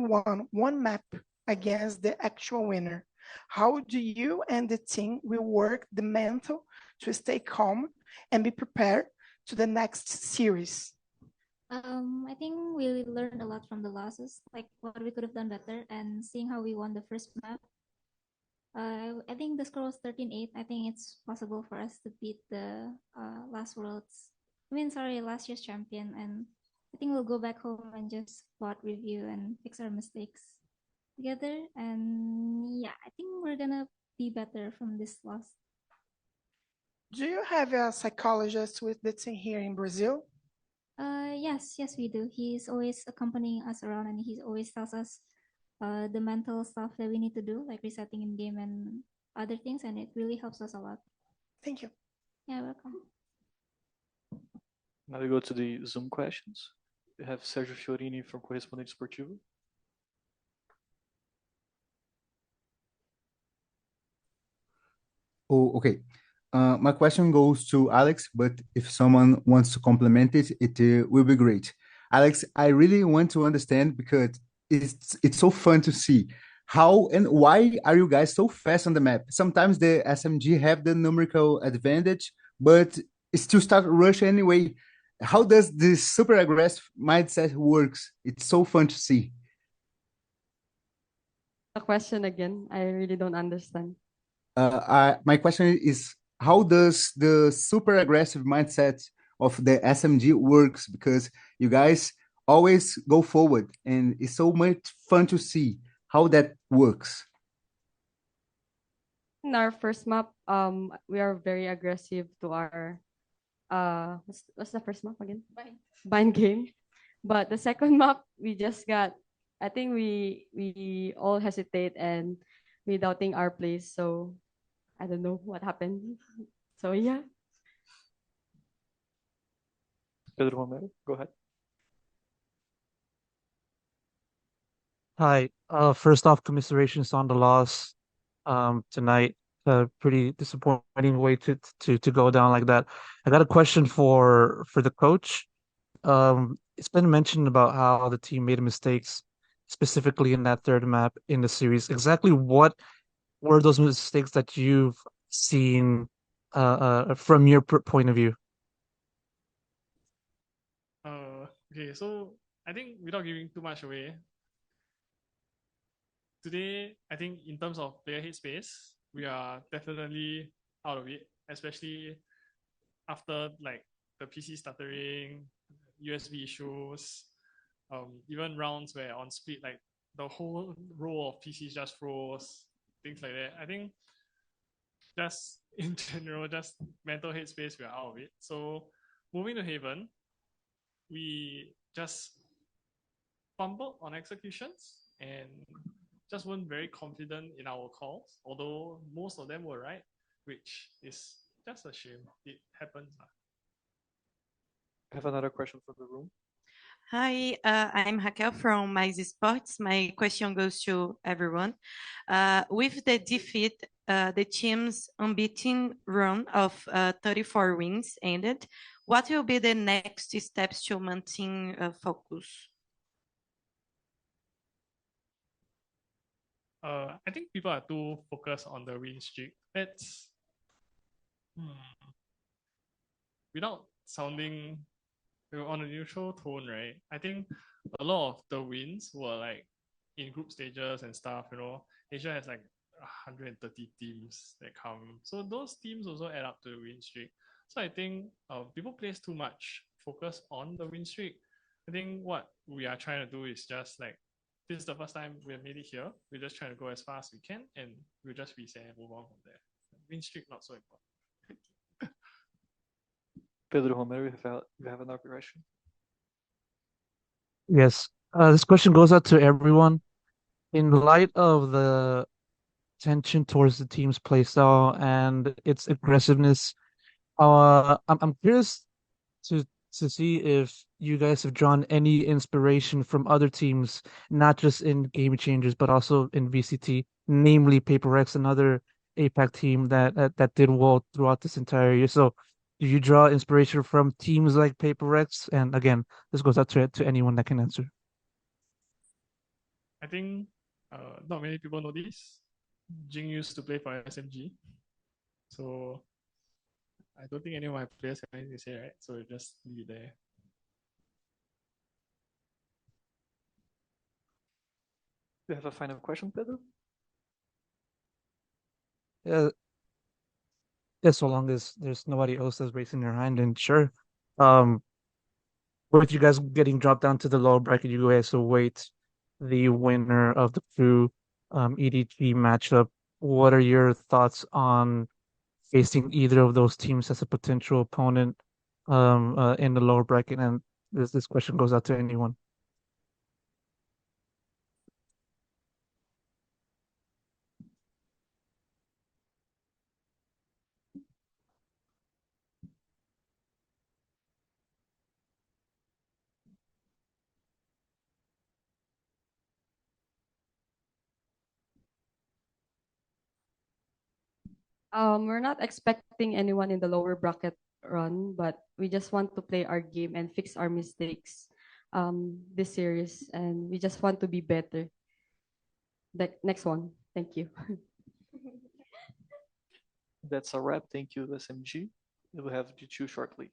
won one map against the actual winner, how do you and the team will work the mental to stay calm and be prepared to the next series? I think we learned a lot from the losses, like what we could have done better, and seeing how we won the first map. I think the score was 13-8. I think it's possible for us to beat the last year's champion. And I think we'll go back home and just plot, review, and fix our mistakes together. And yeah, I think we're gonna be better from this loss. Do you have a psychologist with the team here in Brazil? Yes, we do. He's always accompanying us around, and he always tells us the mental stuff that we need to do, like resetting in game and other things, and it really helps us a lot. Thank you. Yeah, welcome. Now we go to the Zoom questions. We have Sergio Fiorini from Correspondente Esportivo. Oh, okay. My question goes to Alex, but if someone wants to complement it, it will be great. Alex, I really want to understand because it's so fun to see how and why are you guys so fast on the map? Sometimes the SMG have the numerical advantage, but still start rush anyway. How does this super aggressive mindset works? It's so fun to see. A question again. I really don't understand. My question is, how does the super aggressive mindset of the SMG works? Because you guys always go forward, and it's so much fun to see how that works. In our first map, we are very aggressive to our what's the first map again? Bind game. But the second map, we just got. I think we all hesitate and we doubting our place. So I don't know what happened. So yeah. Pedro Romero, go ahead. Hi. First off, commiserations on the loss tonight. Pretty disappointing way to go down like that. I got a question for the coach. It's been mentioned about how the team made mistakes, specifically in that third map in the series. Exactly what were those mistakes that you've seen from your point of view? Okay, so I think without giving too much away, today I think in terms of player headspace, we are definitely out of it, especially after like the PC stuttering, USB issues, even rounds where on split like the whole row of PCs just froze, things like that. I think just in general, just mental headspace, we are out of it. So moving to Haven, we just fumbled on executions and just weren't very confident in our calls, although most of them were right, which is just a shame. It happens. I have another question from the room. Hi, I'm Raquel from Mais Sports. My question goes to everyone. With the defeat, the team's unbeaten run of 34 wins ended. What will be the next steps to maintain focus? I think people are too focused on the win streak. It's without sounding on a neutral tone, right? I think a lot of the wins were like in group stages and stuff. Asia has like 130 teams that come, so those teams also add up to the win streak. So I think people place too much focus on the win streak. I think what we are trying to do is just like, this is the first time we have made it here. We're just trying to go as fast as we can, and we'll just reset and move on from there. Win streak not so important. Pedro Romero, you have another question? Yes. This question goes out to everyone. In light of the tension towards the team's playstyle and its aggressiveness, I'm curious to see if you guys have drawn any inspiration from other teams, not just in Game Changers, but also in VCT, namely Paper X, another APAC team that did well throughout this entire year. So do you draw inspiration from teams like Paper X? And again, this goes out to anyone that can answer. I think not many people know this. Jing used to play for SMG, so I don't think any of my players have anything to say, right? So just leave it there. Do you have a final question, Pedro? Yeah, yeah, so long as there's nobody else that's raising their hand, and sure. Um, with you guys getting dropped down to the lower bracket, you guys await the winner of the crew EDG matchup. What are your thoughts on facing either of those teams as a potential opponent in the lower bracket? And this question goes out to anyone. We're not expecting anyone in the lower bracket run, but we just want to play our game and fix our mistakes this series, and we just want to be better. The next one. Thank you. That's a wrap. Thank you, SMG. We'll have G2 shortly.